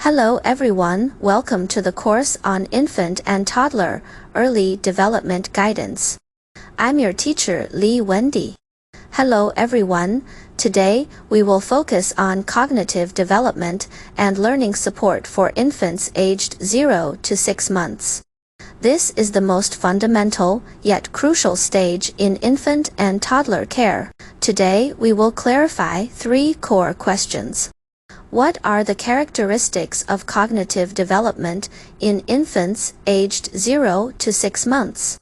Hello everyone, welcome to the course on Infant and Toddler Early Development Guidance. I'm your teacher, Lee Wendy. Hello everyone, today we will focus on cognitive development and learning support for infants aged 0 to 6 months. This is the most fundamental yet crucial stage in infant and toddler care. Today we will clarify 3 core questions. What are the characteristics of cognitive development in infants aged 0 to 6 months?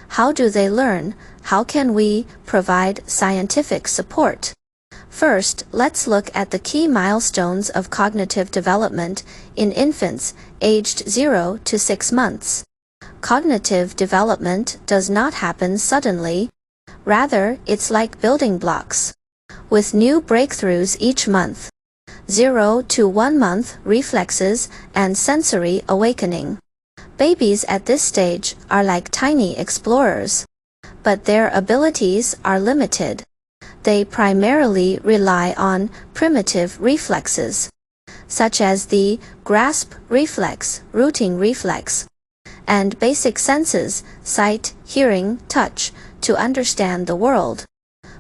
How do they learn? How can we provide scientific support? First, let's look at the key milestones of cognitive development in infants aged 0 to 6 months. Cognitive development does not happen suddenly. Rather, it's like building blocks, with new breakthroughs each month. 0 to 1 month reflexes and sensory awakening. Babies at this stage are like tiny explorers, but their abilities are limited. They primarily rely on primitive reflexes, such as the grasp reflex, rooting reflex, and basic senses, sight, hearing, touch, to understand the world.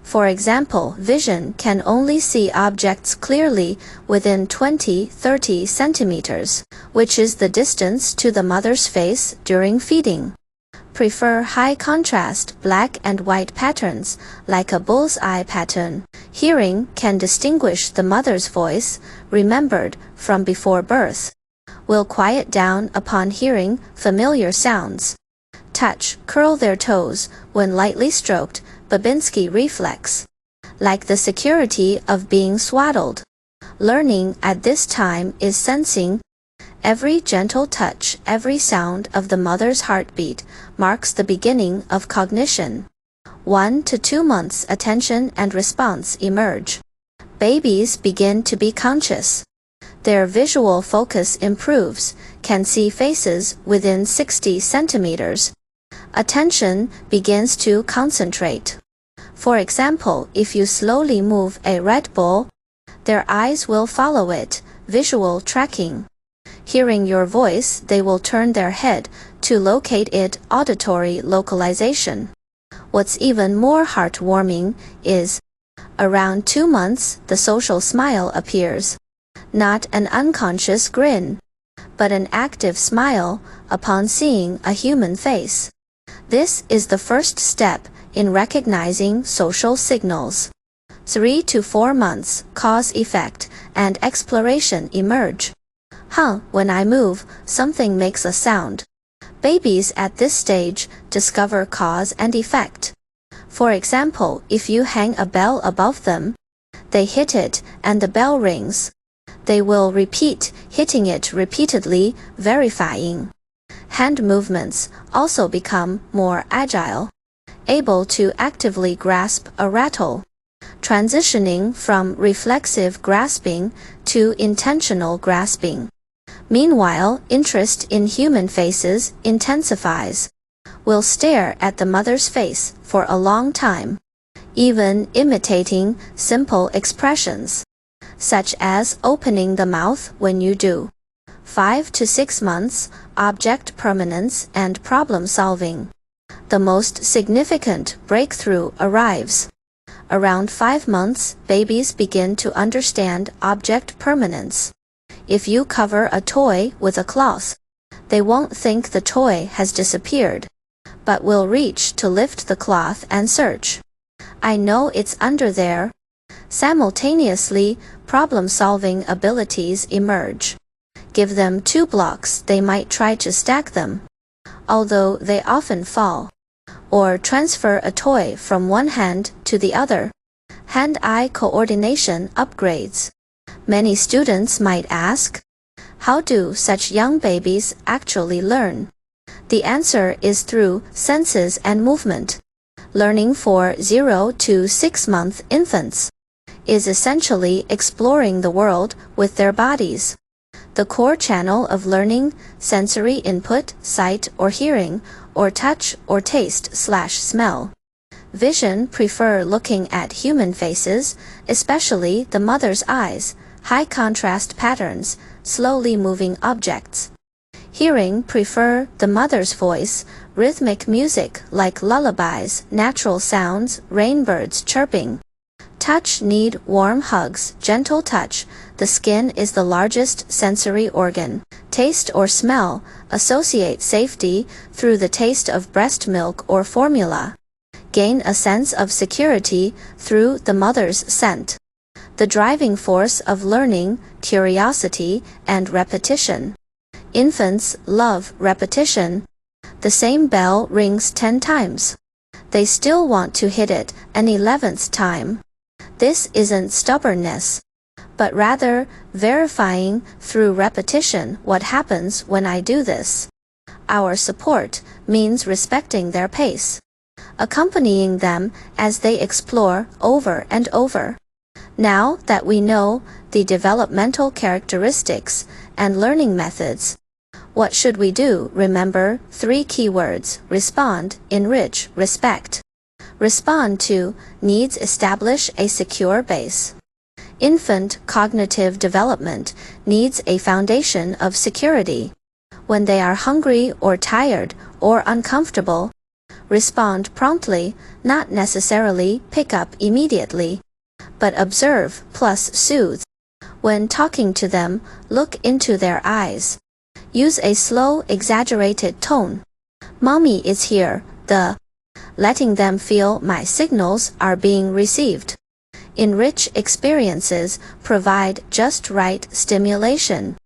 For example, vision can only see objects clearly within 20-30 centimeters, which is the distance to the mother's face during feeding. Prefer high contrast black and white patterns, like a bullseye pattern. Hearing can distinguish the mother's voice, remembered from before birth. Will quiet down upon hearing familiar sounds. Touch, curl their toes when lightly stroked, Babinski reflex, like the security of being swaddled. Learning at this time is sensing. Every gentle touch, every sound of the mother's heartbeat marks the beginning of cognition. 1 to 2 months attention and response emerge. Babies begin to be conscious. Their visual focus improves, can see faces within 60 centimeters. Attention begins to concentrate. For example, if you slowly move a red ball, their eyes will follow it, visual tracking. Hearing your voice, they will turn their head to locate it, auditory localization. What's even more heartwarming is, around 2 months, the social smile appears. Not an unconscious grin, but an active smile upon seeing a human face. This is the first step in recognizing social signals. 3 to 4 months, cause, effect, and exploration emerge. When I move, something makes a sound. Babies at this stage discover cause and effect. For example, if you hang a bell above them, they hit it and the bell rings. They will repeat hitting it repeatedly, verifying. Hand movements also become more agile, able to actively grasp a rattle, transitioning from reflexive grasping to intentional grasping. Meanwhile, interest in human faces intensifies. Will stare at the mother's face for a long time, even imitating simple expressions, such as opening the mouth when you do. 5 to 6 months, object permanence and problem solving. The most significant breakthrough arrives. Around 5 months, babies begin to understand object permanence. If you cover a toy with a cloth, they won't think the toy has disappeared, but will reach to lift the cloth and search. I know it's under there. Simultaneously, problem-solving abilities emerge. Give them 2 blocks, they might try to stack them, although they often fall. Or transfer a toy from one hand to the other. Hand-eye coordination upgrades. Many students might ask, how do such young babies actually learn? The answer is through senses and movement. Learning for 0 to 6 month infants is essentially exploring the world with their bodies. The core channel of learning, sensory input, sight or hearing, or touch or taste/smell. Vision, prefer looking at human faces, especially the mother's eyes, high contrast patterns, slowly moving objects. Hearing prefer the mother's voice, rhythmic music like lullabies, natural sounds, rainbirds chirping. Touch need warm hugs, gentle touch. The skin is the largest sensory organ. Taste or smell, associate safety through the taste of breast milk or formula. Gain a sense of security through the mother's scent. The driving force of learning, curiosity, and repetition. Infants love repetition. The same bell rings 10 times. They still want to hit it an 11th time. This isn't stubbornness, but rather verifying through repetition what happens when I do this. Our support means respecting their pace, accompanying them as they explore over and over. Now that we know the developmental characteristics and learning methods, what should we do? Remember 3 keywords: respond, enrich, respect. Respond to needs, establish a secure base. Infant cognitive development needs a foundation of security. When they are hungry or tired or uncomfortable, respond promptly, not necessarily pick up immediately, but observe plus soothe. When talking to them, look into their eyes. Use a slow, exaggerated tone. Mommy is here, letting them feel my signals are being received. Enrich experiences, provide just right stimulation.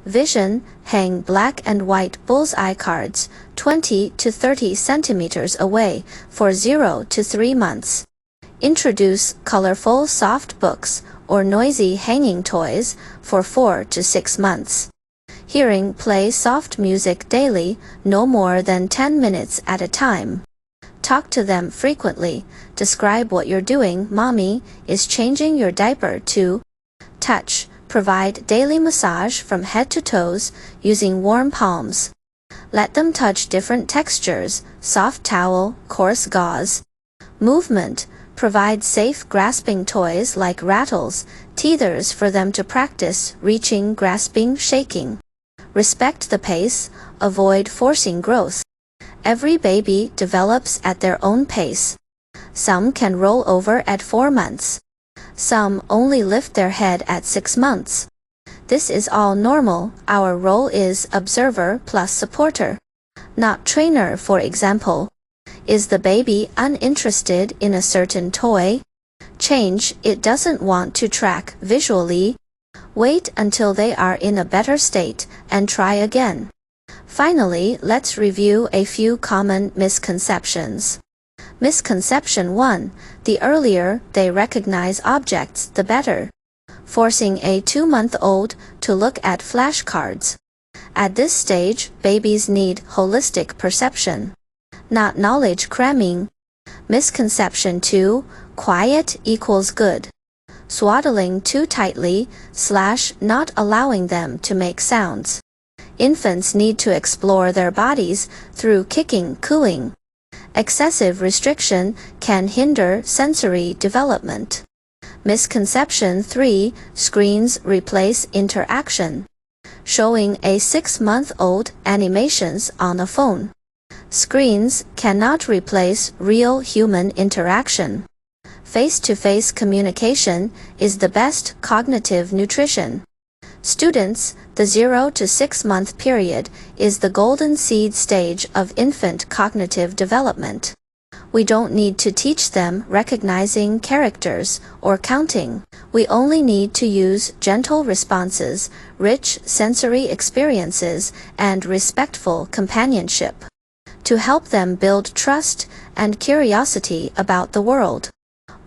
Vision, hang black and white bullseye cards 20 to 30 centimeters away for 0 to 3 months. Introduce colorful soft books or noisy hanging toys for 4 to 6 months. Hearing, play soft music daily, no more than 10 minutes at a time. Talk to them frequently. Describe what you're doing. Mommy is changing your diaper to touch. Provide daily massage from head to toes using warm palms. Let them touch different textures, soft towel, coarse gauze. Movement. Provide safe grasping toys like rattles, teethers for them to practice reaching, grasping, shaking. Respect the pace. Avoid forcing growth. Every baby develops at their own pace. Some can roll over at 4 months. Some only lift their head at 6 months. This is all normal. Our role is observer plus supporter, not trainer. For example, is the baby uninterested in a certain toy? Change, it doesn't want to track visually. Wait until they are in a better state and try again. Finally, let's review a few common misconceptions. Misconception 1. The earlier they recognize objects, the better. Forcing a 2-month-old to look at flashcards. At this stage, babies need holistic perception, not knowledge cramming. Misconception 2. Quiet equals good. Swaddling too tightly / not allowing them to make sounds. Infants need to explore their bodies through kicking, cooing. Excessive restriction can hinder sensory development. Misconception 3. Screens replace interaction. Showing a 6-month-old animations on a phone. Screens cannot replace real human interaction. Face-to-face communication is the best cognitive nutrition. Students, the 0 to 6 month period is the golden seed stage of infant cognitive development. We don't need to teach them recognizing characters or counting. We only need to use gentle responses, rich sensory experiences, and respectful companionship to help them build trust and curiosity about the world.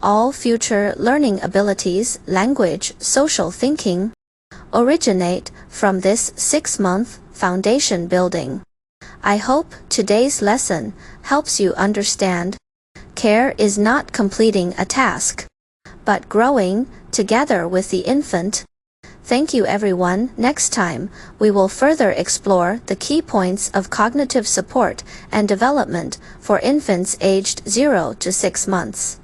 All future learning abilities, language, social thinking, originate from this 6-month foundation building. I hope today's lesson helps you understand. Care is not completing a task, but growing together with the infant. Thank you everyone. Next time, we will further explore the key points of cognitive support and development for infants aged 0 to 6 months.